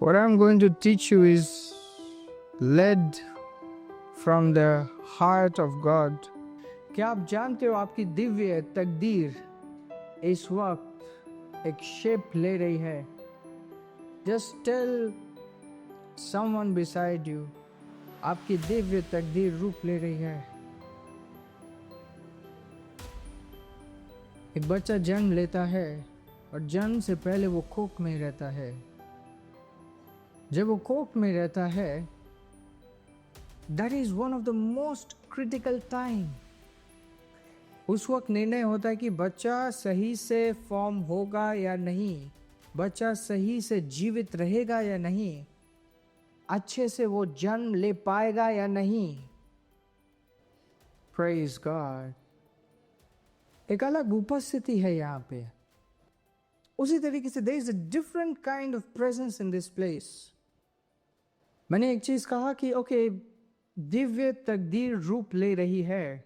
What I'm going to teach you is led from the heart of God. क्या आप जानते हो आपकी दिव्य तकदीर इस वक्त एक शेप ले रही है? Just tell someone beside you, आपकी दिव्य तकदीर रूप ले रही है। एक बच्चा जन्म लेता है और जन्म से पहले वो कोख में रहता है। जब वो कोख में रहता है, that is one of the most critical time. उस वक्त निर्णय होता है कि बच्चा सही से फॉर्म होगा या नहीं, बच्चा सही से जीवित रहेगा या नहीं, अच्छे से वो जन्म ले पाएगा या नहीं। Praise God. एक अलग उपस्थिति है यहाँ पे। उसी तरीके से there is a different kind of presence in this place. मैंने एक चीज कहा कि ओके, दिव्य तकदीर रूप ले रही है।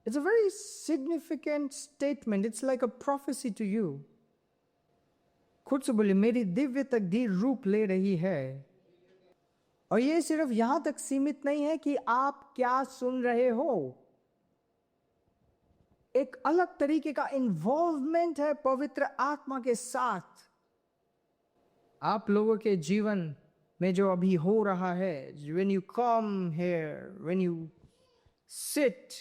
It's a very significant statement. It's like a prophecy to you. खुद से बोलिए, मेरी दिव्य तकदीर रूप ले रही है। और ये सिर्फ यहां तक सीमित नहीं है कि आप क्या सुन रहे हो। एक अलग तरीके का इन्वॉल्वमेंट है पवित्र आत्मा के साथ आप लोगों के जीवन में जो अभी हो रहा है। when you come here, when you sit,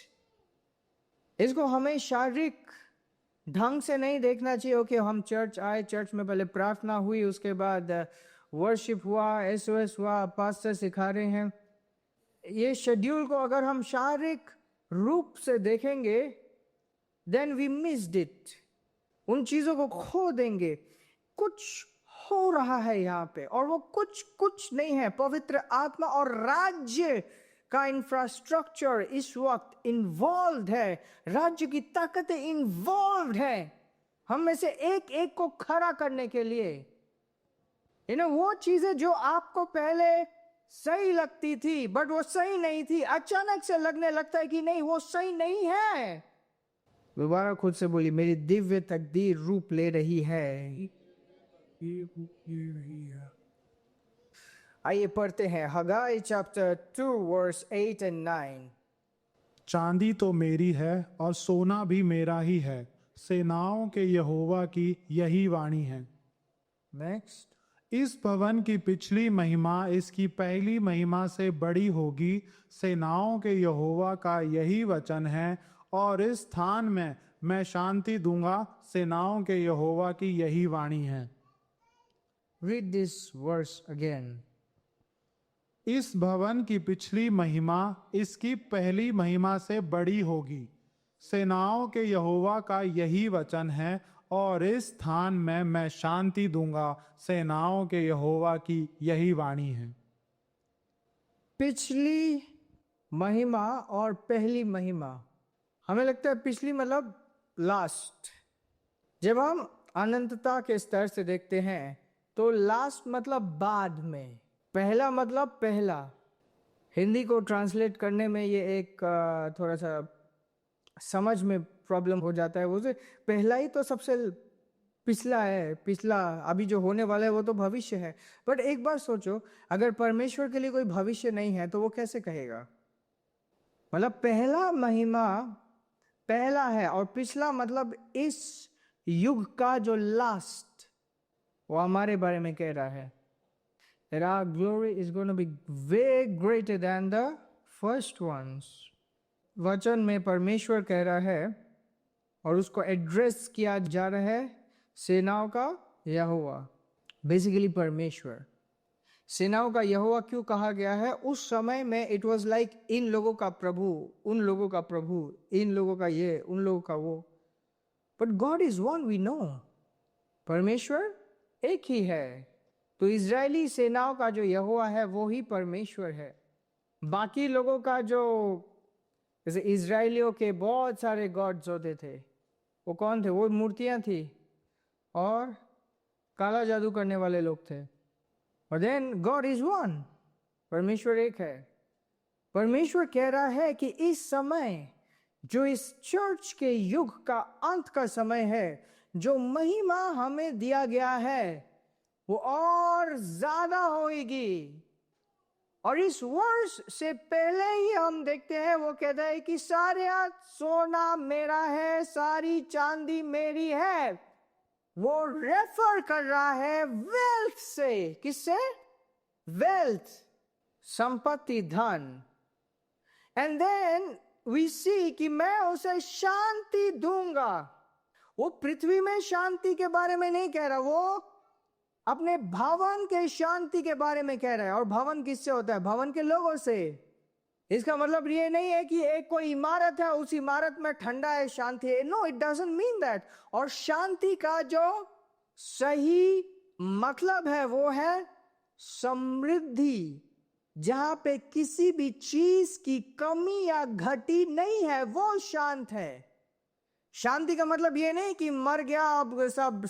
इसको हमें शारीरिक ढंग से नहीं देखना चाहिए। ओके, हम चर्च आए, चर्च में पहले प्रार्थना हुई, उसके बाद वर्शिप हुआ, एसओएस हुआ, पास्टर सिखा रहे हैं। ये शेड्यूल को अगर हम शारीरिक रूप से देखेंगे, then we missed it. उन चीजों को खो देंगे। कुछ हो रहा है यहाँ पे, और वो कुछ नहीं है। पवित्र आत्मा और राज्य का इंफ्रास्ट्रक्चर इस वक्त इन्वॉल्व है, राज्य की ताकतें इन्वॉल्व है हम में से एक एक को खड़ा करने के लिए। वो चीजें जो आपको पहले सही लगती थी बट वो सही नहीं थी, अचानक से लगने लगता है कि नहीं, वो सही नहीं है। दोबारा खुद से बोलिए, मेरी दिव्य तकदीर रूप ले रही है। आइए पढ़ते हैं हगाई चैप्टर 2 वर्स 8 और 9। चांदी तो मेरी है और सोना भी मेरा ही है, सेनाओं के यहोवा की यही वाणी है। नेक्स्ट, इस भवन की पिछली महिमा इसकी पहली महिमा से बड़ी होगी, सेनाओं के यहोवा का यही वचन है। और इस स्थान में मैं शांति दूंगा, सेनाओं के यहोवा की यही वाणी है। Read this verse again. इस भवन की पिछली महिमा इसकी पहली महिमा से बड़ी होगी, सेनाओं के यहोवा का यही वचन है। और इस स्थान में मैं शांति दूंगा, सेनाओं के यहोवा की यही वाणी है। पिछली महिमा और पहली महिमा, हमें लगता है पिछली मतलब लास्ट। जब हम अनंतता के स्तर से देखते हैं तो लास्ट मतलब बाद में, पहला मतलब पहला। हिंदी को ट्रांसलेट करने में ये एक थोड़ा सा समझ में प्रॉब्लम हो जाता है। वो से पहला ही तो सबसे पिछला है, पिछला अभी जो होने वाला है वो तो भविष्य है। बट एक बार सोचो, अगर परमेश्वर के लिए कोई भविष्य नहीं है तो वो कैसे कहेगा? मतलब पहला महिमा पहला है और पिछला मतलब इस युग का जो लास्ट, वो हमारे बारे में कह रहा है that our glory is going to be way greater than the first ones. वचन में परमेश्वर कह रहा है और उसको एड्रेस किया जा रहा है सेनाओं का यहोवा, बेसिकली परमेश्वर। सेनाओं का यहोवा क्यों कहा गया है? उस समय में इट वाज लाइक इन लोगों का प्रभु, उन लोगों का प्रभु, इन लोगों का ये, उन लोगों का वो। But God is one, we know. परमेश्वर एक ही है। तो इजरायली सेनाओं का जो यहोवा है वो ही परमेश्वर है। बाकी लोगों का जो, जैसे इजरायलियों के बहुत सारे गॉड्स होते थे, वो कौन थे? वो मूर्तियां थी और काला जादू करने वाले लोग थे। और देन गॉड इज वन, परमेश्वर एक है। परमेश्वर कह रहा है कि इस समय जो इस चर्च के युग का अंत का समय है, जो महिमा हमें दिया गया है, वो और ज्यादा होगी। और इस वर्ष से पहले ही हम देखते हैं वो कहता है कि सारा सोना मेरा है, सारी चांदी मेरी है। वो रेफर कर रहा है वेल्थ से। किससे? वेल्थ, संपत्ति, धन। एंड देन वी सी कि मैं उसे शांति दूंगा। वो पृथ्वी में शांति के बारे में नहीं कह रहा, वो अपने भवन के शांति के बारे में कह रहा है। और भवन किससे होता है? भवन के लोगों से। इसका मतलब ये नहीं है कि एक कोई इमारत है, उस इमारत में ठंडा है, शांति है। No, it doesn't mean that. और शांति का जो सही मतलब है वो है समृद्धि, जहां पे किसी भी चीज की कमी या घटी नहीं है, वो शांत है। शांति का मतलब ये नहीं कि मर गया अब सब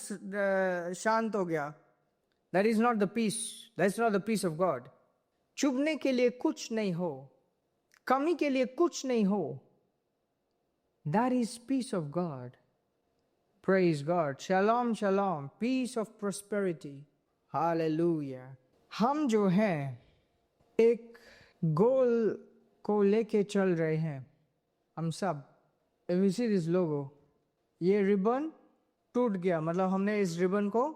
शांत हो गया। That is not the peace. That's not the peace of God. चुभने के लिए कुछ नहीं हो, कमी के लिए कुछ नहीं हो। That is peace of God. Praise God. Shalom, shalom. Peace of prosperity. Hallelujah. हम जो हैं एक गोल को लेके चल रहे हैं। हम सब, if you see this logo, ये रिबन टूट गया, मतलब हमने इस रिबन को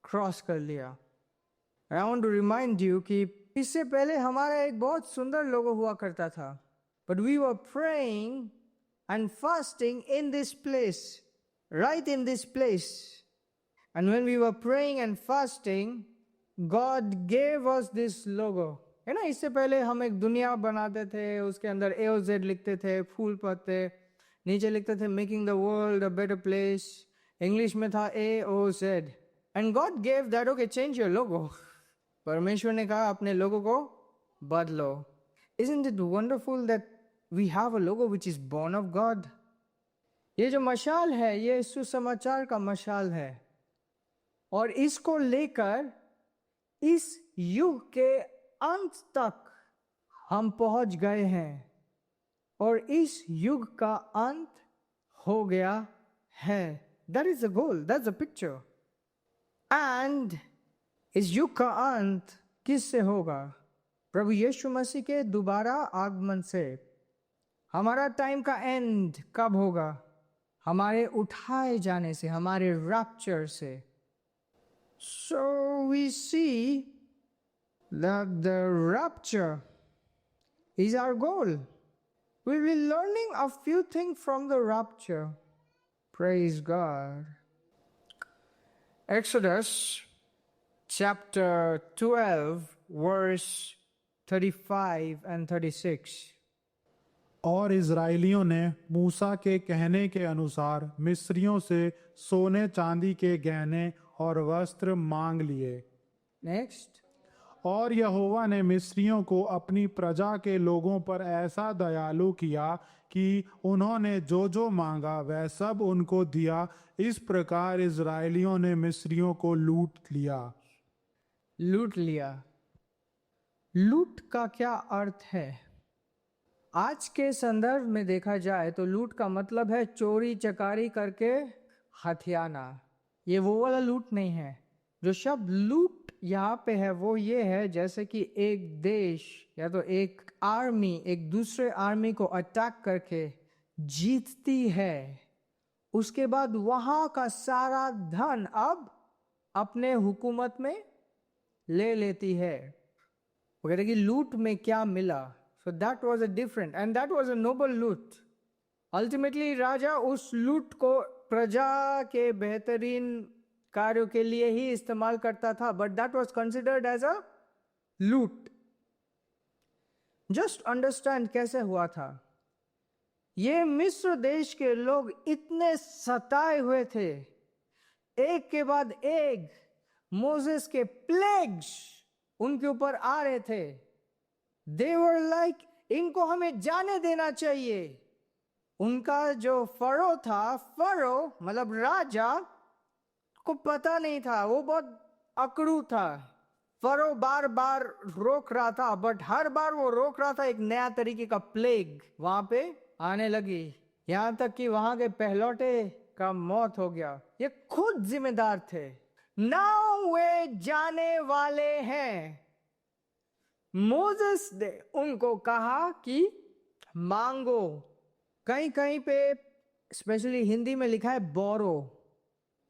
क्रॉस कर लिया। I want to remind you कि इससे पहले हमारा एक बहुत सुंदर लोगो हुआ करता था, but we were praying and fasting in this place, right in this place. And when we were praying and fasting, God gave us this logo. है ना, इससे पहले हम एक दुनिया बनाते थे, उसके अंदर AOZ लिखते थे, फूल पत्ते, नीचे लिखते थे making the world a better place. English में था AOZ। And God gave that, okay, change your logo. परमेश्वर ने कहा अपने लोगो को बदलो। Isn't it wonderful that we have a logo which is born of God? ये जो मशाल है, ये सुसमाचार का मशाल है। और इसको लेकर इस युग के अंत तक हम पहुंच गए हैं। और इस युग का अंत हो गया है। That is the goal, that's the picture. And इस युग का अंत किससे होगा? प्रभु यीशु मसीह के दोबारा आगमन से। हमारा टाइम का एंड कब होगा? हमारे उठाए जाने से, हमारे रैप्चर से। So we see that the rapture is our goal. We will be learning a few things from the rapture. Praise God. Exodus chapter 12 verse 35 and 36. और इज़राइलियों ने मूसा के कहने के अनुसार मिस्रियों से सोने चांदी के गहने और वस्त्र मांग लिए। Next. और यहोवा ने मिस्रियों को अपनी प्रजा के लोगों पर ऐसा दयालु किया कि उन्होंने जो जो मांगा वह सब उनको दिया। इस प्रकार इज़राइलियों ने मिस्रियों को लूट लिया। लूट लिया। लूट का क्या अर्थ है? आज के संदर्भ में देखा जाए तो लूट का मतलब है चोरी चकारी करके हथियाना। ये वो वाला लूट नहीं है। जो शब्द लूट यहाँ पे है वो ये है जैसे कि एक देश या तो एक आर्मी एक दूसरे आर्मी को अटैक करके जीतती है, उसके बाद वहां का सारा धन अब अपने हुकूमत में ले लेती है। वो कहते कि लूट में क्या मिला। So that was a different and that was a Nobel लूट। अल्टीमेटली राजा उस लूट को प्रजा के बेहतरीन कार्यों के लिए ही इस्तेमाल करता था, but that was considered as a loot. Just understand कैसे हुआ था। ये मिस्र देश के लोग इतने सताए हुए थे, एक के बाद एक मोसेस के प्लेग्स उनके ऊपर आ रहे थे। दे वर लाइक इनको हमें जाने देना चाहिए। उनका जो फरो था, फरो मतलब राजा को पता नहीं था, वो बहुत अकड़ू था। फरो बार बार रोक रहा था, बट हर बार वो रोक रहा था एक नया तरीके का प्लेग वहां पे आने लगी, यहां तक कि वहां के पहलौटे का मौत हो गया। ये खुद जिम्मेदार थे। नाउ वे जाने वाले हैं। मोसेस ने उनको कहा कि मांगो। कहीं कहीं पे स्पेशली हिंदी में लिखा है बोरो।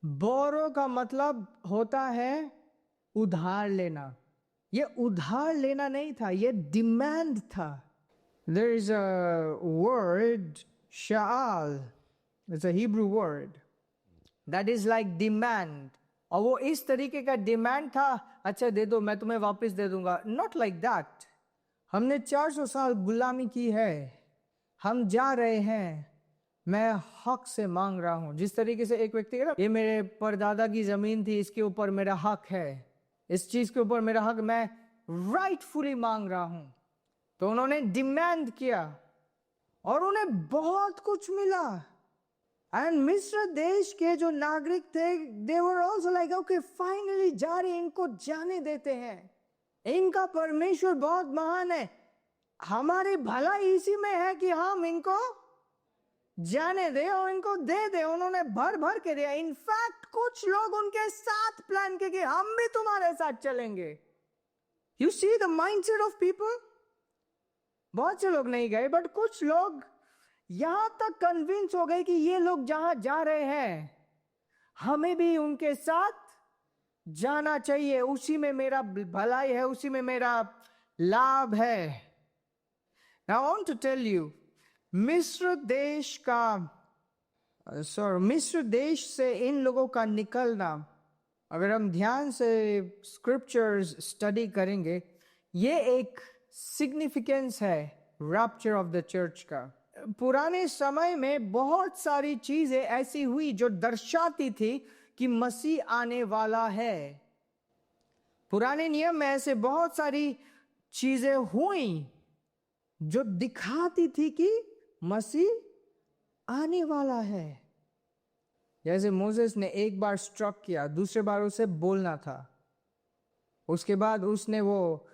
बोरो का मतलब होता है उधार लेना। ये उधार लेना नहीं था, ये डिमांड था। There is a word, sha'al. It's a Hebrew word that is like demand. और वो इस तरीके का डिमांड था, अच्छा दे दो मैं तुम्हें वापस दे दूंगा। Not like that. हमने 400 साल गुलामी की है, हम जा रहे हैं, मैं हक से मांग रहा हूं। जिस तरीके से एक व्यक्ति कहता, ये मेरे परदादा की जमीन थी, इसके ऊपर मेरा हक है, इस चीज के ऊपर मेरा हक, मैं राइटफुली मांग रहा हूं। तो उन्होंने डिमांड किया और उन्हें बहुत कुछ मिला। एंड मिस्र देश के जो नागरिक थे, they were also like okay finally जा रहे, इनको जाने देते हैं, इनका परमेश्वर बहुत महान है, हमारी भलाई इसी में है कि हम इनको जाने दे और इनको दे दे। उन्होंने भर भर के दिया। इनफैक्ट कुछ लोग उनके साथ प्लान किए कि हम भी तुम्हारे साथ चलेंगे। You see the mindset of people. बहुत से लोग नहीं गए, बट कुछ लोग यहां तक कन्विंस हो गए कि ये लोग जहां जा रहे हैं हमें भी उनके साथ जाना चाहिए, उसी में मेरा भलाई है, उसी में मेरा लाभ है। Now I want to tell you, मिस्र देश से इन लोगों का निकलना, अगर हम ध्यान से स्क्रिप्चर्स स्टडी करेंगे, ये एक सिग्निफिकेंस है रैप्चर ऑफ द चर्च का। पुराने समय में बहुत सारी चीजें ऐसी हुई जो दर्शाती थी कि मसीह आने वाला है। पुराने नियम में ऐसे बहुत सारी चीजें हुई जो दिखाती थी कि मसीह आने वाला है। जैसे मोसेस ने एक बार स्ट्रक किया, दूसरे बार उसे बोलना था, उसके बाद उसने वो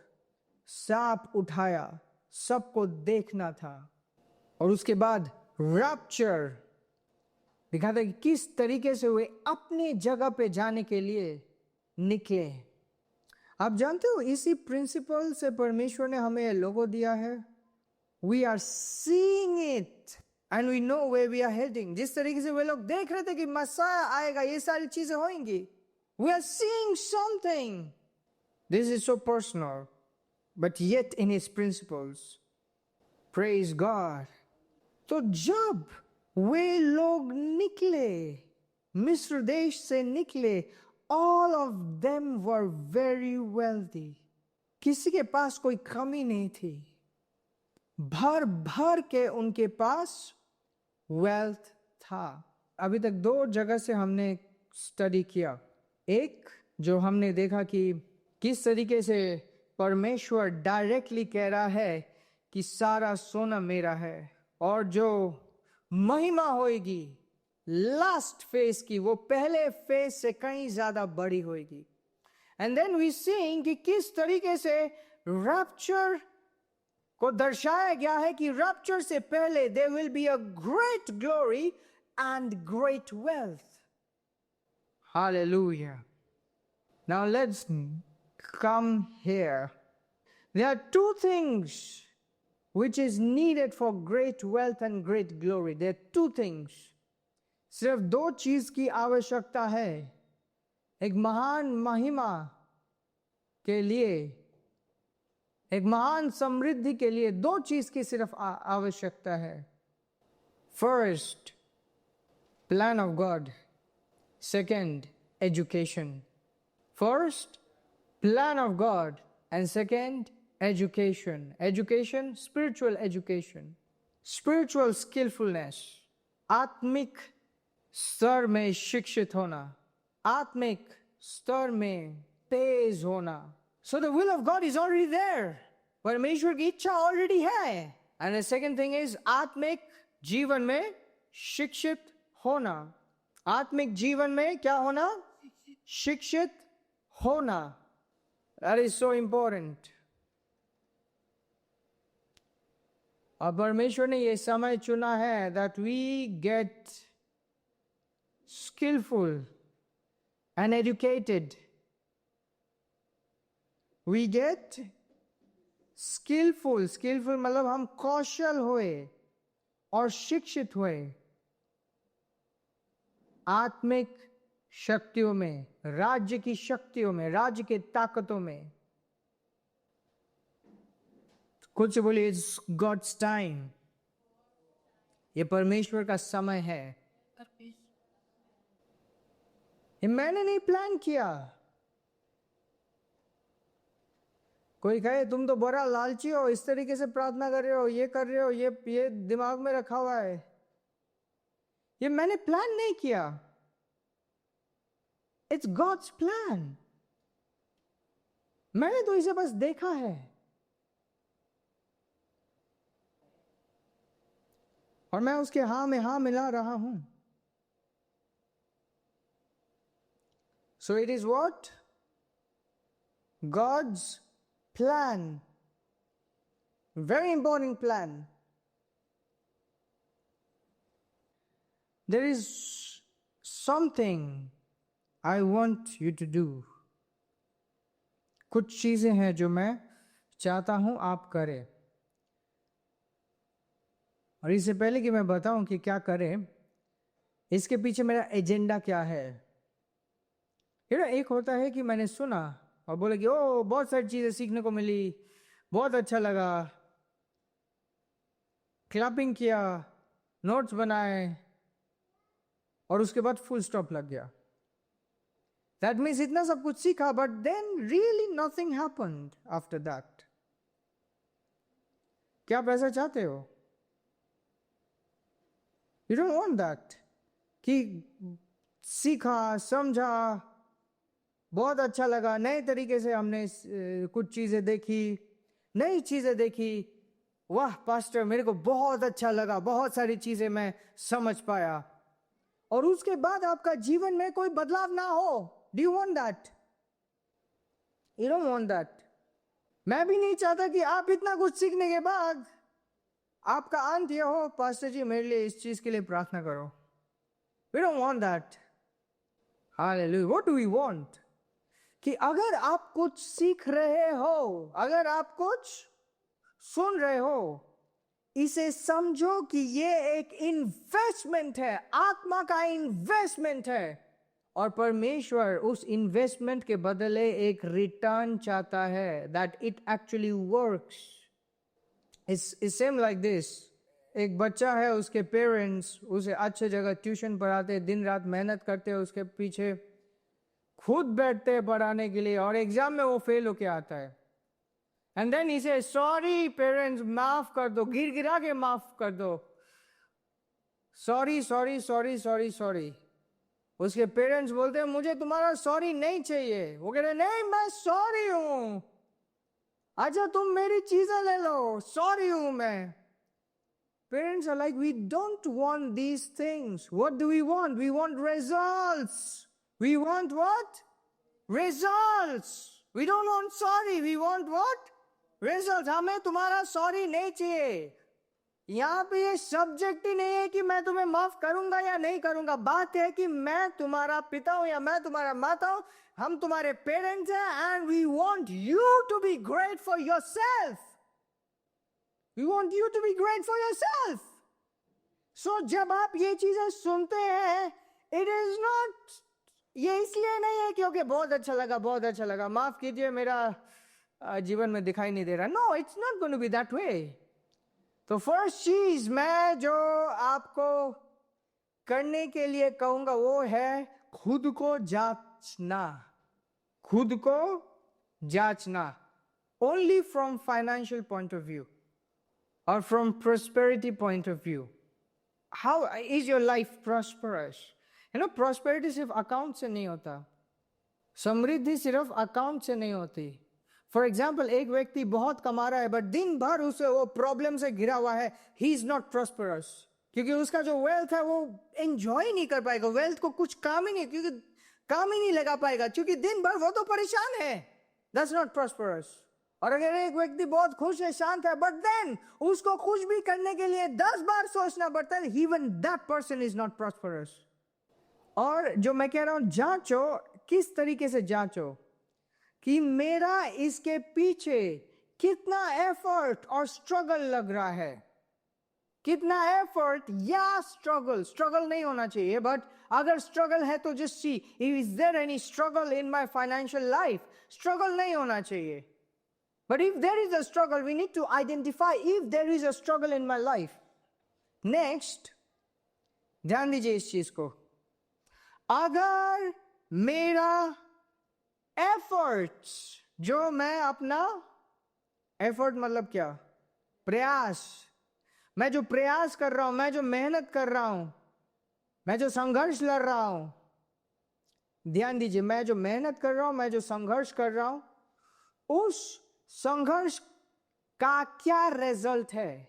सांप उठाया, सबको देखना था, और उसके बाद रैप्चर दिखाता कि किस तरीके से वे अपनी जगह पे जाने के लिए निकले। आप जानते हो, इसी प्रिंसिपल से परमेश्वर ने हमें लोगो दिया है। We are seeing it and we know where we are heading. जिस तरीके से वे लोग देख रहे थे कि मसीह आएगा, ये सारी चीजें होंगी, we are seeing something. This is so personal but yet in his principles. Praise God. तो जब वे लोग निकले, मिस्र देश से निकले, all of them were very wealthy. किसी के पास कोई कमी नहीं थी, भर भर के उनके पास वेल्थ था। अभी तक दो जगह से हमने स्टडी किया। एक जो हमने देखा कि किस तरीके से परमेश्वर डायरेक्टली कह रहा है कि सारा सोना मेरा है, और जो महिमा होगी लास्ट फेज की, वो पहले फेज से कहीं ज्यादा बड़ी होगी। एंड देन वी सीइंग कि किस तरीके से रैप्चर को दर्शाया गया है कि रैप्चर से पहले there will be a great glory and great wealth. Hallelujah. Now let's come here. There are two things which is needed for great wealth and great glory. There are two things. सिर्फ दो चीज की आवश्यकता है एक महान महिमा के लिए, एक महान समृद्धि के लिए। दो चीज की सिर्फ आवश्यकता है। First, plan of God. Second, education. First, plan of God, and second, education. Education, spiritual education, spiritual skillfulness, आत्मिक स्तर में शिक्षित होना, आत्मिक स्तर में तेज होना। So the will of God is already there. परमेश्वर की इच्छा already है। And the second thing is आत्मिक जीवन में शिक्षित होना। आत्मिक जीवन में क्या होना? शिक्षित होना। That is so important. और परमेश्वर ने ये समय चुना है that we get skillful and educated we get skillful, skillful मतलब हम कौशल हुए और शिक्षित हुए आत्मिक शक्तियों में, राज्य की शक्तियों में, राज्य के ताकतों में। कुछ बोलिए इट्स गॉड्स टाइम, ये परमेश्वर का समय है। ये मैंने नहीं प्लान किया। कोई कहे तुम तो बड़ा लालची हो, इस तरीके से प्रार्थना कर रहे हो, ये कर रहे हो, ये दिमाग में रखा हुआ है। ये मैंने प्लान नहीं किया, इट्स गॉड्स प्लान। मैंने तो इसे बस देखा है और मैं उसके हां में हां मिला रहा हूं। So it is what God's plan, very important plan. There is something I want you to do. कुछ चीजें हैं जो मैं चाहता हूं आप करें। और इससे पहले कि मैं बताऊं कि क्या करें, इसके पीछे मेरा एजेंडा क्या है। एक होता है कि मैंने सुना और बोले कि ओ बहुत सारी चीजें सीखने को मिली, बहुत अच्छा लगा, क्लैपिंग किया, नोट्स बनाए और उसके बाद फुल स्टॉप लग गया। दैट मीन्स इतना सब कुछ सीखा but then really nothing happened after that. क्या आप ऐसा चाहते हो? यू डोंट वांट दैट कि सीखा, समझा, बहुत अच्छा लगा, नए तरीके से हमने कुछ चीजें देखी, नई चीजें देखी, वाह पास्टर मेरे को बहुत अच्छा लगा, बहुत सारी चीजें मैं समझ पाया, और उसके बाद आपका जीवन में कोई बदलाव ना हो। Do you want that? You don't want that. मैं भी नहीं चाहता कि आप इतना कुछ सीखने के बाद आपका अंत यह हो, पास्टर जी मेरे लिए इस चीज के लिए प्रार्थना करो। We don't want that. Hallelujah. What do we want? कि अगर आप कुछ सीख रहे हो, अगर आप कुछ सुन रहे हो, इसे समझो कि ये एक इन्वेस्टमेंट है, आत्मा का इन्वेस्टमेंट है, और परमेश्वर उस इन्वेस्टमेंट के बदले एक रिटर्न चाहता है, that it actually works. It's same like this. एक बच्चा है, उसके पेरेंट्स उसे अच्छे जगह ट्यूशन पढ़ाते, दिन रात मेहनत करते, उसके पीछे खुद बैठते हैं पढ़ाने के लिए, और एग्जाम में वो फेल होके आता है। एंड देन इसे सॉरी पेरेंट्स, माफ कर दो, गिर गिरा के माफ कर दो, sorry sorry sorry sorry sorry. उसके पेरेंट्स बोलते हैं मुझे तुम्हारा सॉरी नहीं चाहिए। वो कह रहे नहीं मैं सॉरी हूं, अच्छा तुम मेरी चीजें ले लो, सॉरी हूं मैं। Parents are like, we don't want these things. What do we want? We want results. We want what? Results. We don't want sorry. We want what? Results. हमें तुम्हारा sorry नहीं चाहिए। यहाँ पे ये सब्जेक्ट ही नहीं है कि मैं तुम्हें माफ करूंगा या नहीं करूंगा। बात है कि मैं तुम्हारा पिता हूं या मैं तुम्हारा माता हूं, हम तुम्हारे पेरेंट्स हैं, and we want you to be great for yourself. We want you to be great for yourself. So जब आप ये चीजें सुनते हैं, it is not, ये इसलिए नहीं है क्योंकि बहुत अच्छा लगा, बहुत अच्छा लगा, माफ कीजिए मेरा जीवन में दिखाई नहीं दे रहा। No, it's not going to be that way. तो फर्स्ट चीज मैं जो आपको करने के लिए कहूंगा वो है खुद को जांचना। खुद को जांचना। Only from financial point of view or from prosperity point of view. How is your life prosperous? You know, prosperity सिर्फ अकाउंट से नहीं होता, समृद्धि सिर्फ अकाउंट से नहीं होती। फॉर एग्जाम्पल, एक व्यक्ति बहुत कमा रहा है बट दिन भर उसे वो प्रॉब्लम से घिरा हुआ है, ही इज नॉट प्रॉस्परस, क्योंकि उसका जो वेल्थ है वो एंजॉय नहीं कर पाएगा, वेल्थ को कुछ काम ही नहीं, क्योंकि काम ही नहीं लगा पाएगा, क्योंकि दिन भर वो तो परेशान है। That's not prosperous. और अगर एक व्यक्ति बहुत खुश है, शांत है, बट देन उसको कुछ भी करने के लिए 10 बार सोचना पड़ता है, even that person is not prosperous. और जो मैं कह रहा हूं जांचो, किस तरीके से जांचो? कि मेरा इसके पीछे कितना एफर्ट और स्ट्रगल लग रहा है, कितना एफर्ट या स्ट्रगल नहीं होना चाहिए, बट अगर स्ट्रगल है तो just see is there any struggle in my financial life. Struggle नहीं होना चाहिए, but if there is a struggle we need to identify if there is a struggle in my life. Next, ध्यान दीजिए इस चीज को. अगर मेरा एफर्ट्स, जो मैं अपना एफर्ट मतलब क्या, प्रयास, मैं जो प्रयास कर रहा हूं, मैं जो मेहनत कर रहा हूं, मैं जो संघर्ष लड़ रहा हूं, ध्यान दीजिए, मैं जो मेहनत कर रहा हूं, मैं जो संघर्ष कर रहा हूं, उस संघर्ष का क्या रिजल्ट है?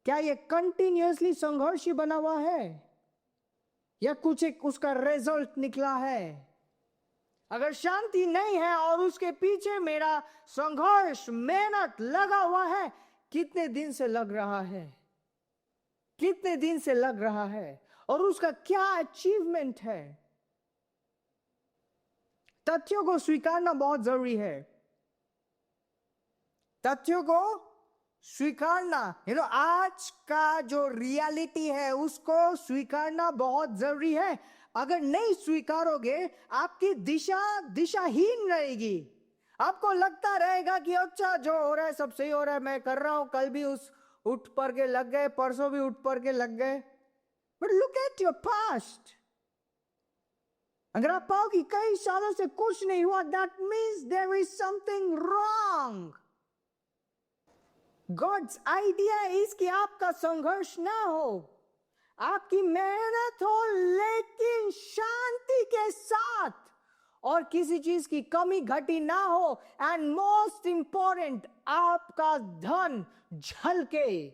क्या ये कंटिन्यूअसली संघर्ष ही बना हुआ है या कुछ एक उसका रिजल्ट निकला है? अगर शांति नहीं है और उसके पीछे मेरा संघर्ष, मेहनत लगा हुआ है, कितने दिन से लग रहा है, कितने दिन से लग रहा है, और उसका क्या अचीवमेंट है? तथ्यों को स्वीकारना बहुत जरूरी है. तथ्यों को स्वीकारना, आज का जो रियलिटी है उसको स्वीकारना बहुत जरूरी है. अगर नहीं स्वीकारोगे आपकी दिशाहीन रहेगी. आपको लगता रहेगा कि अच्छा जो हो रहा है सब सही हो रहा है, मैं कर रहा हूं, कल भी उस उठ पर के लग गए, परसों भी उठ पर के लग गए. But look at your past. अगर आप पाओ कि कई सालों से कुछ नहीं हुआ, that means there is something wrong. God's idea is कि आपका संघर्ष ना हो, आपकी मेहनत हो, लेकिन शांति के साथ, और किसी चीज की कमी घटी ना हो. एंड मोस्ट इंपॉर्टेंट, आपका धन झलके,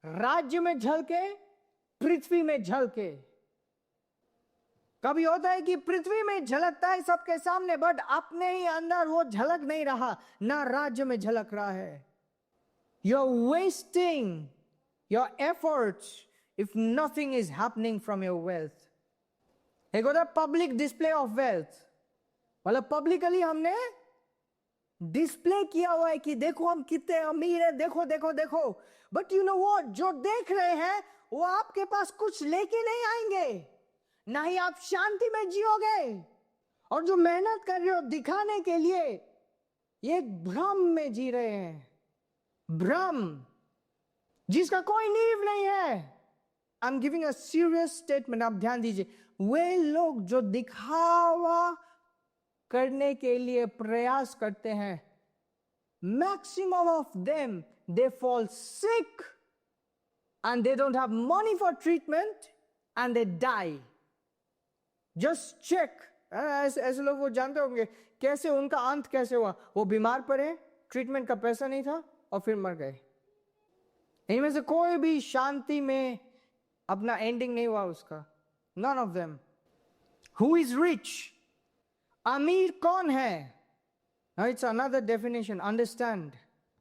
राज्य में झलके, पृथ्वी में झलके. कभी होता है कि पृथ्वी में झलकता है सबके सामने, बट अपने ही अंदर वो झलक नहीं रहा, ना राज्य में झलक रहा है. You're wasting your efforts if nothing is happening from your wealth. एक होता है पब्लिक डिस्प्ले ऑफ वेल्थ, मतलब पब्लिकली हमने डिस्प्ले किया हुआ है कि देखो हम कितने अमीर हैं, देखो देखो देखो. बट यू नो वो जो देख रहे हैं वो आपके पास कुछ लेके नहीं आएंगे, ना ही आप शांति में जियोगे. और जो मेहनत कर रहे हो दिखाने के लिए, ये भ्रम में जी रहे हैं, भ्रम जिसका कोई नींव नहीं है. I am giving a serious statement, आप ध्यान दीजिए. वे लोग जो दिखावा करने के लिए प्रयास करते हैं, maximum of them they fall sick and they don't have money for treatment and they die. Just check. ऐसे लोग वो जानते होंगे कैसे उनका अंत कैसे हुआ. वो बीमार पड़े, ट्रीटमेंट का पैसा नहीं था और फिर मर गए. इनमें से कोई भी शांति में अपना एंडिंग नहीं हुआ उसका. None of them. Who is rich? अमीर कौन है? It's another definition. अंडरस्टैंड,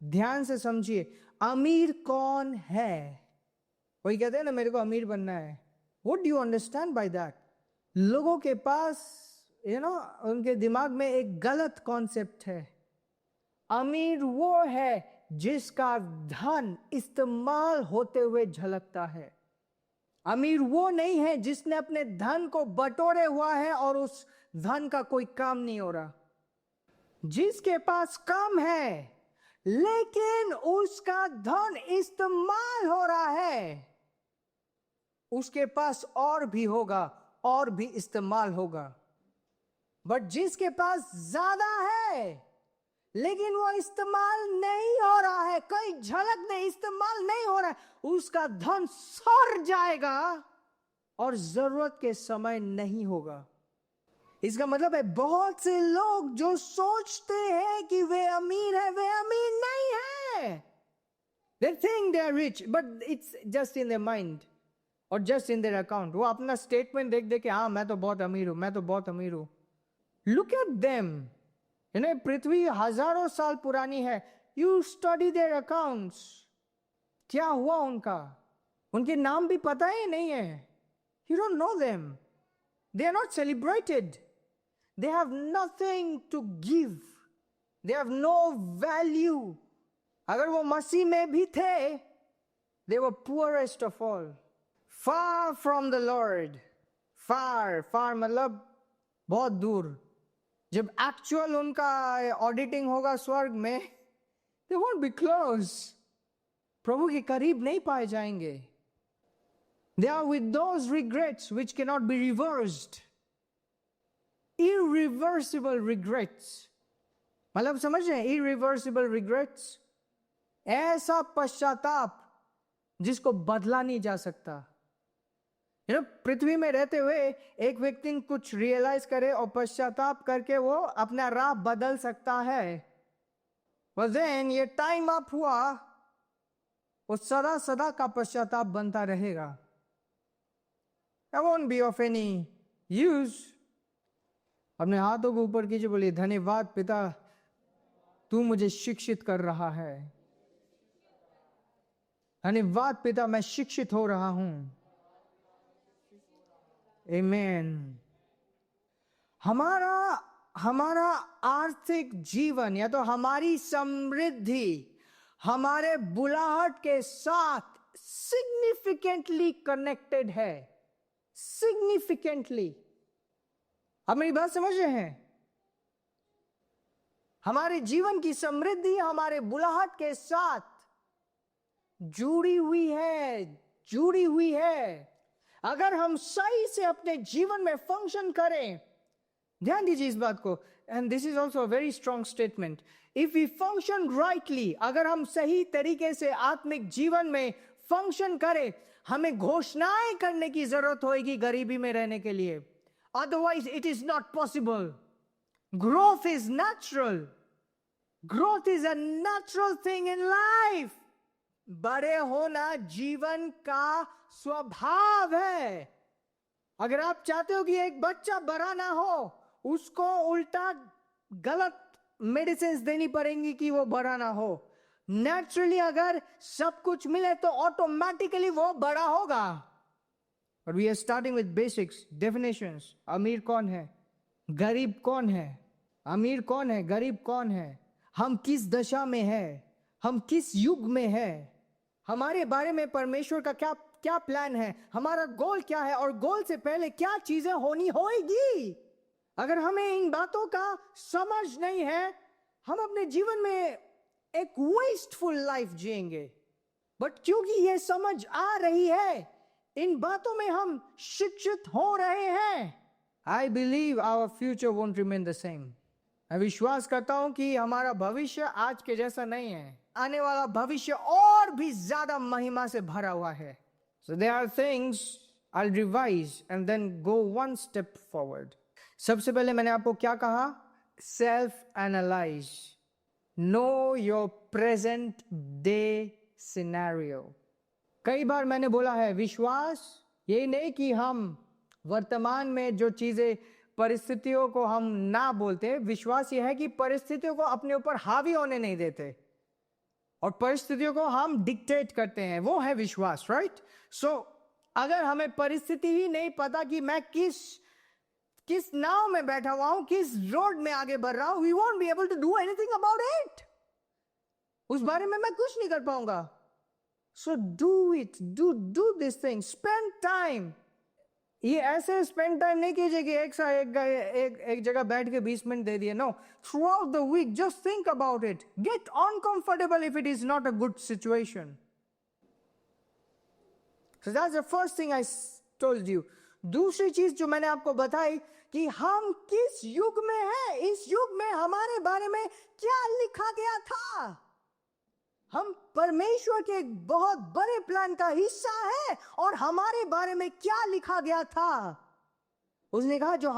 ध्यान से समझिए. अमीर कौन है? वही कहते हैं ना मेरे को अमीर बनना है. What do you understand by that? लोगों के पास उनके दिमाग में एक गलत कॉन्सेप्ट है. अमीर वो है जिसका धन इस्तेमाल होते हुए झलकता है. अमीर वो नहीं है जिसने अपने धन को बटोरे हुआ है और उस धन का कोई काम नहीं हो रहा. जिसके पास कम है लेकिन उसका धन इस्तेमाल हो रहा है, उसके पास और भी होगा और भी इस्तेमाल होगा. बट जिसके पास ज्यादा है लेकिन वो इस्तेमाल नहीं हो रहा है, कई झलक नहीं, इस्तेमाल नहीं हो रहा है, उसका धन सड़ जाएगा और जरूरत के समय नहीं होगा. इसका मतलब है बहुत से लोग जो सोचते हैं कि वे अमीर है, वे अमीर नहीं है. They think they are rich, but it's just in their mind or just in their account. वो अपना स्टेटमेंट देख देख के हाँ मैं तो बहुत अमीर हूं, मैं तो बहुत अमीर हूं. Look at them. पृथ्वी हजारों साल पुरानी है. You study their accounts. क्या हुआ उनका? उनके नाम भी पता ही नहीं है. You don't know them. They are not celebrated. They have nothing to give. They have no value. अगर वो मसीह में भी थे, they were poorest of all. Far from the Lord. Far मतलब बहुत दूर. जब एक्चुअल उनका ऑडिटिंग होगा स्वर्ग में, they won't be close. प्रभु के करीब नहीं पाए जाएंगे. They are with those regrets which cannot be reversed. Irreversible regrets. मतलब समझ रहे हैं? Irreversible regrets. ऐसा पश्चाताप जिसको बदला नहीं जा सकता. पृथ्वी में रहते हुए एक व्यक्ति कुछ रियलाइज करे और पश्चाताप करके वो अपना राह बदल सकता है. But then ये टाइम अप हुआ, वो सदा सदा का पश्चाताप बनता रहेगा. That won't be of any use. अपने हाथों को ऊपर कीजिए, बोलिए धन्यवाद पिता, तू मुझे शिक्षित कर रहा है. धन्यवाद पिता, मैं शिक्षित हो रहा हूं. आमीन. हमारा आर्थिक जीवन या तो हमारी समृद्धि हमारे बुलाहट के साथ सिग्निफिकेंटली कनेक्टेड है. सिग्निफिकेंटली. आप मेरी बात समझ रहे हैं? हमारे जीवन की समृद्धि हमारे बुलाहट के साथ जुड़ी हुई है. अगर हम सही से अपने जीवन में फंक्शन करें, ध्यान दीजिए इस बात को, and this is also a very strong statement. If we function rightly, अगर हम सही तरीके से आत्मिक जीवन में फंक्शन करें, हमें घोषणाएं करने की जरूरत होगी गरीबी में रहने के लिए. Otherwise it is not possible. Growth is natural. Growth is a natural thing in life. बड़े होना जीवन का स्वभाव है. अगर आप चाहते हो कि एक बच्चा बड़ा ना हो, उसको उल्टा गलत मेडिसिन देनी पड़ेंगी कि वो बड़ा ना हो. नेचुरली अगर सब कुछ मिले तो ऑटोमेटिकली वो बड़ा होगा. But we are starting with basics, definitions. अमीर कौन है? गरीब कौन है? अमीर कौन है? गरीब कौन है? हम किस दशा में हैं? हम किस युग में हैं? हमारे बारे में परमेश्वर का क्या प्लान है? हमारा गोल क्या है? और गोल से पहले क्या चीजें होनी होगी? अगर हमें इन बातों का समझ नहीं है, हम अपने जीवन में एक वेस्टफुल लाइफ जिएंगे. बट क्योंकि ये समझ आ रही है, इन बातों में हम शिक्षित हो रहे हैं, I believe our future won't remain the same. मैं विश्वास करता हूं कि हमारा भविष्य आज के जैसा नहीं है. आने वाला भविष्य और भी ज्यादा महिमा से भरा हुआ है. So there are things I'll revise and then go one step forward. सबसे पहले मैंने आपको क्या कहा? Self analyze. Know your present day scenario. कई बार मैंने बोला है, विश्वास ये नहीं कि हम वर्तमान में जो चीजें परिस्थितियों को हम ना बोलते, विश्वास ये है कि परिस्थितियों को अपने ऊपर हावी होने नहीं देते और परिस्थितियों को हम डिक्टेट करते हैं. वो है विश्वास, राइट? सो अगर हमें परिस्थिति ही नहीं पता कि मैं किस नाव में बैठा हुआ हूं, किस रोड में आगे बढ़ रहा हूं, we won't be able to do anything about it. उस बारे में मैं कुछ नहीं कर पाऊंगा. So do it, do this thing, spend time. ये ऐसे स्पेंड टाइम नहीं कीजिए कि एक जगह बैठ के 20 मिनट दे दिए. No, throughout the week just think about it. Get uncomfortable if it is not a good situation. So that's the first thing I told you. दूसरी चीज जो मैंने आपको बताई कि हम किस युग में हैं, इस युग में हमारे बारे में क्या लिखा गया था. हम परमेश्वर के एक बहुत बड़े प्लान का हिस्सा है और हमारे बारे में क्या लिखा गया था. उसने कहा जो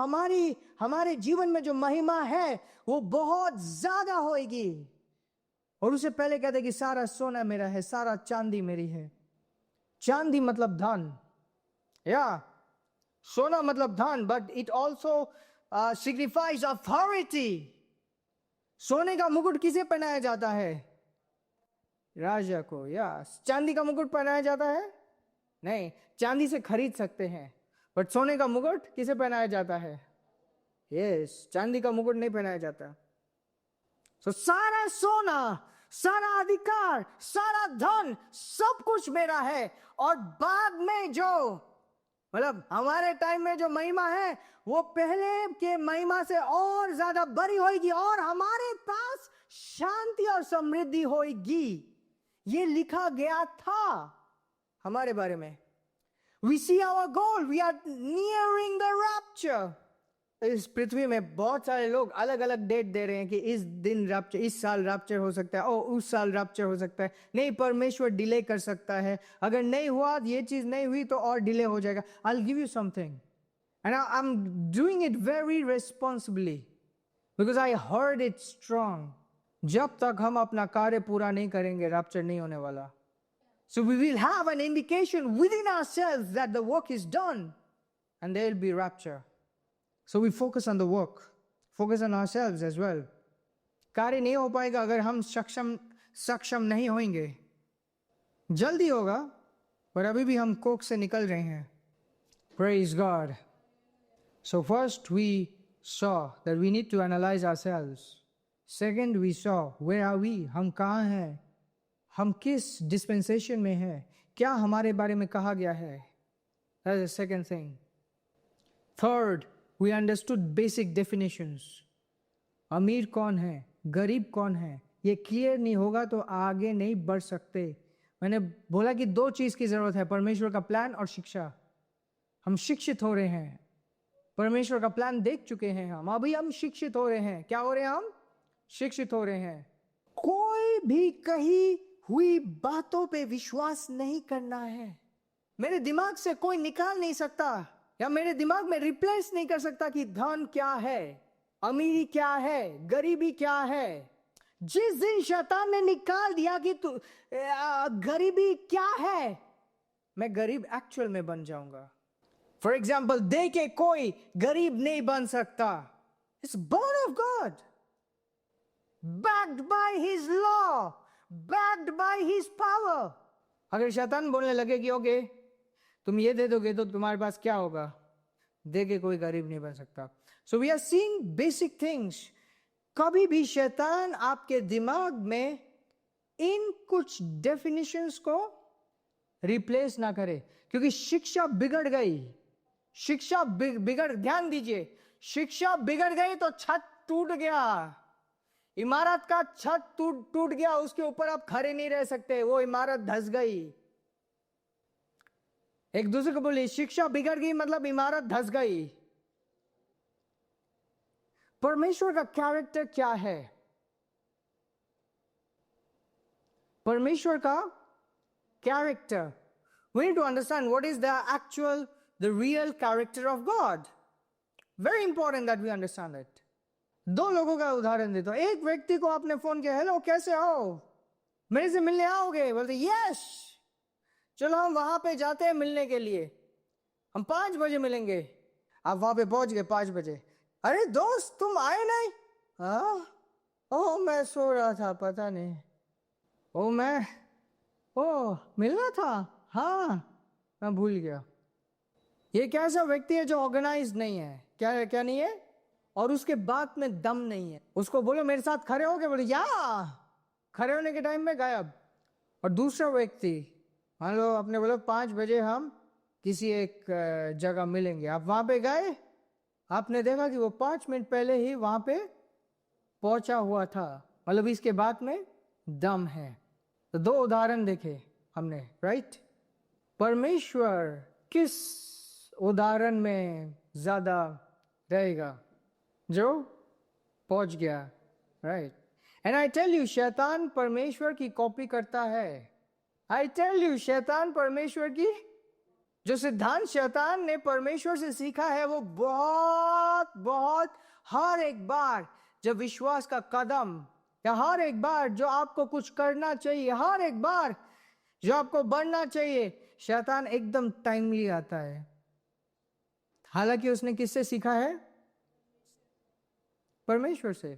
हमारे जीवन में जो महिमा है वो बहुत ज्यादा होगी. और उससे पहले कहते कि सारा सोना मेरा है, सारा चांदी मेरी है. चांदी मतलब धन, या सोना मतलब धन, but it also signifies authority. सोने का मुकुट किसे पहनाया जाता है? राजा को. या चांदी का मुकुट पहनाया जाता है? नहीं, चांदी से खरीद सकते हैं, बट सोने का मुकुट किसे पहनाया जाता है? यस, चांदी का मुकुट नहीं पहनाया जाता। तो सारा सोना, सारा अधिकार, सारा धन, सब कुछ मेरा है। और बाद में जो, मतलब हमारे टाइम में जो महिमा है वो पहले के महिमा से और ज्यादा बड़ी होगी, और हमारे पास शांति और समृद्धि होगी। ये लिखा गया था हमारे बारे में। We see our goal, we are nearing the rapture. इस पृथ्वी में बहुत सारे लोग अलग अलग डेट दे रहे हैं कि इस दिन रैप्चर, इस साल रैप्चर हो सकता है, ओ उस साल रैप्चर हो सकता है। नहीं, परमेश्वर डिले कर सकता है। अगर नहीं हुआ, ये चीज नहीं हुई तो और डिले हो जाएगा। I'll give you something and I'm doing it very responsibly because I heard it strong. जब तक हम अपना कार्य पूरा नहीं करेंगे, रैप्चर नहीं होने वाला। So we will have an indication within ourselves that the work is done and there will be rapture. So we focus on the work, focus on ourselves as well. कार्य नहीं हो पाएगा अगर हम सक्षम नहीं होंगे। जल्दी होगा, पर अभी भी हम कोख से निकल रहे हैं। Praise God. So first we saw that we need to analyze ourselves. Second we saw where are we, हम कहाँ हैं, हम किस dispensation में हैं, क्या हमारे बारे में कहा गया है। That is the second thing. Third, we understood basic definitions. अमीर कौन है, गरीब कौन है, ये क्लियर नहीं होगा तो आगे नहीं बढ़ सकते। मैंने बोला कि दो चीज की जरूरत है, परमेश्वर का प्लान और शिक्षा। हम शिक्षित हो रहे हैं, परमेश्वर का प्लान देख चुके हैं हम, अभी हम शिक्षित हो रहे हैं। क्या हो रहे हैं हम? शिक्षित हो रहे हैं। कोई भी कही हुई बातों पे विश्वास नहीं करना है। मेरे दिमाग से कोई निकाल नहीं सकता या मेरे दिमाग में रिप्लेस नहीं कर सकता कि धन क्या है, अमीरी क्या है, गरीबी क्या है। जिस दिन शैतान ने निकाल दिया कि तू गरीबी क्या है, मैं गरीब एक्चुअल में बन जाऊंगा। फॉर एग्जाम्पल, दे के कोई गरीब नहीं बन सकता। It's born of God, backed by his law, backed by his power. अगर शैतान बोलने लगे कि ओके तुम ये दे दोगे तो तुम्हारे पास क्या होगा, दे के कोई गरीब नहीं बन सकता। So we are seeing basic things. कभी भी शैतान आपके दिमाग में इन कुछ डेफिनेशंस को रिप्लेस ना करे, क्योंकि शिक्षा बिगड़ गई। शिक्षा बिगड़, ध्यान दीजिए, शिक्षा बिगड़ गई तो छत टूट गया। इमारत का छत टूट गया, उसके ऊपर आप खड़े नहीं रह सकते, वो इमारत धस गई। एक दूसरे को बोलिए, शिक्षा बिगड़ गई मतलब इमारत धस गई। परमेश्वर का कैरेक्टर क्या है? परमेश्वर का character, we need to understand what is the actual, the real character of God. Very important that we understand it. दो लोगों का उदाहरण देता हूं। एक व्यक्ति को आपने फोन किया, हेलो कैसे हो, मेरे से मिलने आओगे? बोलते यस, चलो हम वहां पे जाते हैं मिलने के लिए, हम 5 बजे मिलेंगे। आप वहां पे पहुंच गए 5 बजे। अरे दोस्त तुम आए नहीं? हाँ, ओ मैं सो रहा था, पता नहीं। ओ मिलना था, हाँ मैं भूल गया। ये कैसा व्यक्ति है जो ऑर्गेनाइज नहीं है? क्या नहीं है? और उसके बात में दम नहीं है। उसको बोलो मेरे साथ खड़े हो गए, बोले या, खड़े होने के टाइम में गायब। और दूसरा व्यक्ति, मान लो आपने बोला 5 बजे हम किसी एक जगह मिलेंगे, आप वहां पे गए, आपने देखा कि वो 5 मिनट पहले ही वहां पे पहुंचा हुआ था, मतलब इसके बात में दम है। तो 2 उदाहरण देखे हमने, राइट? परमेश्वर किस उदाहरण में ज्यादा रहेगा? जो पहुंच गया, right? And I tell you, शैतान परमेश्वर की कॉपी करता है। आई टेल यू, शैतान परमेश्वर की, जो सिद्धांत शैतान ने परमेश्वर से सीखा है, वो बहुत हर एक बार जब विश्वास का कदम, या हर एक बार जो आपको कुछ करना चाहिए, हर एक बार जो आपको बढ़ना चाहिए, शैतान एकदम टाइमली आता है। हालांकि उसने किससे सीखा है? परमेश्वर से।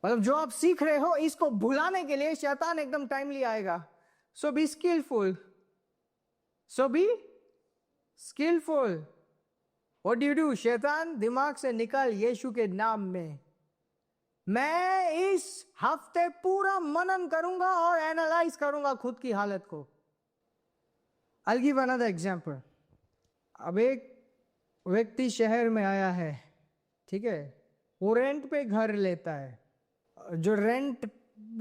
मतलब जो आप सीख रहे हो, इसको भुलाने के लिए शैतान एकदम टाइमली आएगा। So be skilful, What do you do? शैतान दिमाग से निकल यीशु के नाम में। मैं इस हफ्ते पूरा मनन करूंगा और एनालाइज करूंगा खुद की हालत को। I'll give another example. अब एक व्यक्ति शहर में आया है, ठीक है, वो रेंट पे घर लेता है। जो रेंट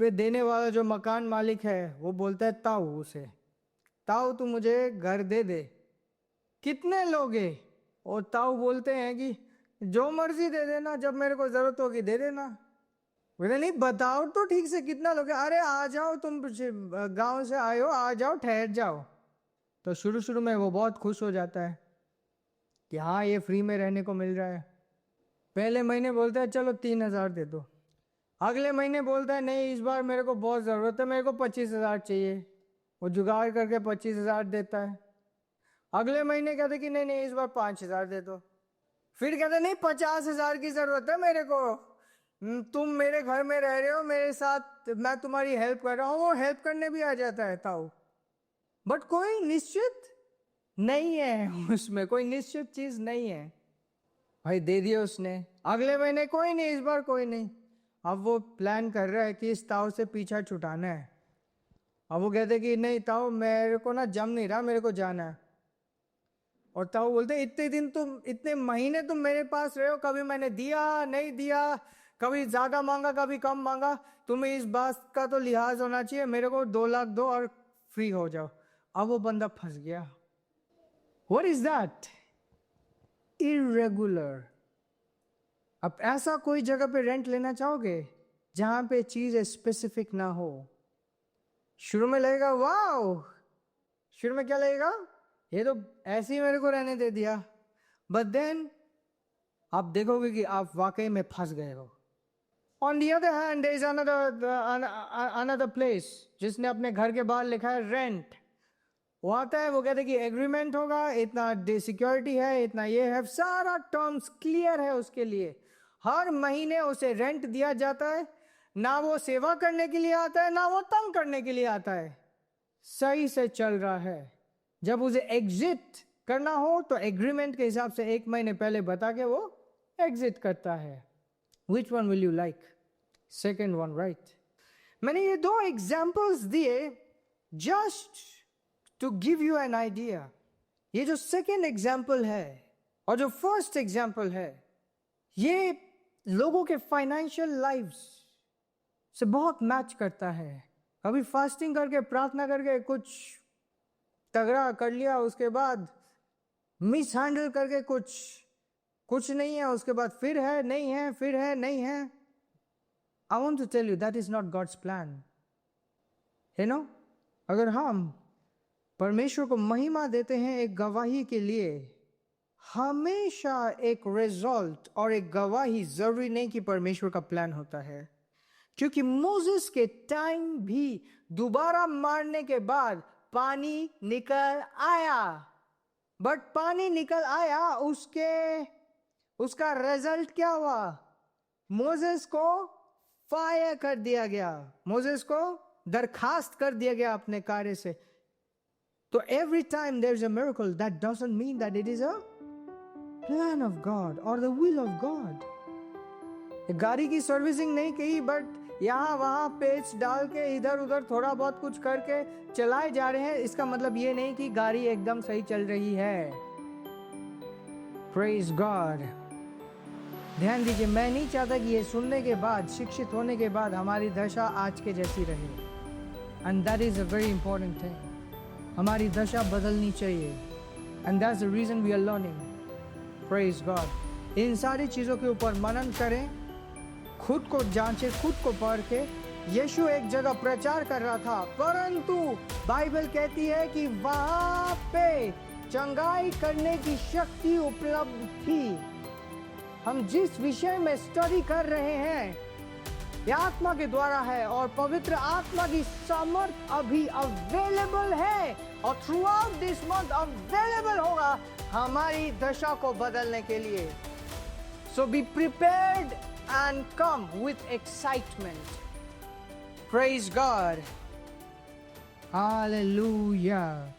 पे देने वाला जो मकान मालिक है वो बोलता है ताऊ उसे, ताऊ तू मुझे घर दे दे, कितने लोगे? और ताऊ बोलते हैं कि जो मर्जी दे देना, जब मेरे को जरूरत होगी दे देना। बोले नहीं बताओ तो ठीक से कितना लोगे? अरे आ जाओ, तुम गांव से आए हो, आ जाओ ठहर जाओ। तो शुरू शुरू में वो बहुत खुश हो जाता है कि हाँ ये फ्री में रहने को मिल रहा है। पहले महीने बोलता है चलो 3,000 दे दो, अगले महीने बोलता है नहीं इस बार मेरे को बहुत ज़रूरत है, मेरे को 25,000 चाहिए। वो जुगाड़ करके 25,000 देता है। अगले महीने कहते कि नहीं नहीं इस बार 5,000 दे दो। फिर कहते नहीं 50,000 की ज़रूरत है मेरे को, तुम मेरे घर में रह रहे हो, मेरे साथ मैं तुम्हारी हेल्प कर रहा हूँ। वो हेल्प करने भी आ जाता है ताऊ, बट कोई निश्चित नहीं है, उसमें कोई निश्चित चीज नहीं है। भाई दे दिया उसने, अगले महीने कोई नहीं, इस बार कोई नहीं। अब वो प्लान कर रहा है कि इस ताऊ से पीछा छुटाना है। अब वो कहते कि नहीं ताऊ मेरे को ना जम नहीं रहा, मेरे को जाना है। और ताऊ बोलते इतने दिन तुम, इतने महीने तुम मेरे पास रहे हो, कभी मैंने दिया नहीं दिया, कभी ज्यादा मांगा कभी कम मांगा, तुम्हें इस बात का तो लिहाज होना चाहिए, मेरे को 2 लाख दो और फ्री हो जाओ। अब वो बंदा फंस गया। What is that? Irregular. अब ऐसा कोई जगह पे रेंट लेना चाहोगे जहां पे चीज स्पेसिफिक ना हो? शुरू में लगेगा वाओ, शुरू में क्या लगेगा, ये तो ऐसे ही मेरे को रहने दे दिया, बट देन आप देखोगे कि आप वाकई में फंस गए हो। On the other hand, there is another place जिसने अपने घर के बाहर लिखा है रेंट। वो आता है, वो कहते हैं कि एग्रीमेंट होगा, इतना सिक्योरिटी है, इतना ये है, सारा टर्म्स क्लियर है उसके लिए। हर महीने उसे रेंट दिया जाता है, ना वो सेवा करने के लिए आता है ना वो तंग करने के लिए आता है, सही से चल रहा है। जब उसे एग्जिट करना हो तो एग्रीमेंट के हिसाब से 1 महीने पहले बता के वो एग्जिट करता है। Which one will you like? Second one, right? मैंने ये 2 एग्जाम्पल्स दिए just to give you an idea. ये जो सेकेंड एग्जाम्पल है और जो फर्स्ट एग्जाम्पल है, ये लोगों के फाइनेंशियल लाइफ्स से बहुत मैच करता है। कभी फास्टिंग करके प्रार्थना करके कुछ तगड़ा कर लिया, उसके बाद मिस हैंडल करके कुछ नहीं है, उसके बाद फिर है नहीं है, फिर है नहीं है। I want to tell you that is not God's plan. You know, अगर हम परमेश्वर को महिमा देते हैं एक गवाही के लिए, हमेशा एक रिजल्ट और एक गवाही जरूरी नहीं कि परमेश्वर का प्लान होता है। क्योंकि मोसेस के टाइम भी दोबारा मारने के बाद पानी निकल आया, बट पानी निकल आया, उसका रिजल्ट क्या हुआ? मोसेस को फायर कर दिया गया, मोसेस को दरखास्त कर दिया गया अपने कार्य से। तो every time there is a miracle, that doesn't mean that it is a plan of God or the will of God. गाड़ी की सर्विसिंग नहीं की, बट यहाँ वहाँ पेच डाल के इधर उधर थोड़ा बहुत कुछ करके चलाए जा रहे हैं, इसका मतलब ये नहीं कि गाड़ी एकदम सही चल रही है। Praise God. ध्यान दीजिए, मैं नहीं चाहता कि ये सुनने के बाद, शिक्षित होने के बाद हमारी दशा आज के जैसी रहे। And that is a very important thing. हमारी दशा बदलनी चाहिए। And that's the reason we are learning. Praise God. इन सारी चीज़ों के ऊपर मनन करें, खुद को जांचें, खुद को परखें। यीशु एक जगह प्रचार कर रहा था, परंतु बाइबल कहती है कि वहाँ पे चंगाई करने की शक्ति उपलब्ध थी। हम जिस विषय में स्टडी कर रहे हैं, यह आत्मा के द्वारा है और पवित्र आत्मा की सामर्थ अभी अवेलेबल है और throughout this month available होगा हमारी दशा को बदलने के लिए। So be prepared and come with excitement. Praise God. Hallelujah.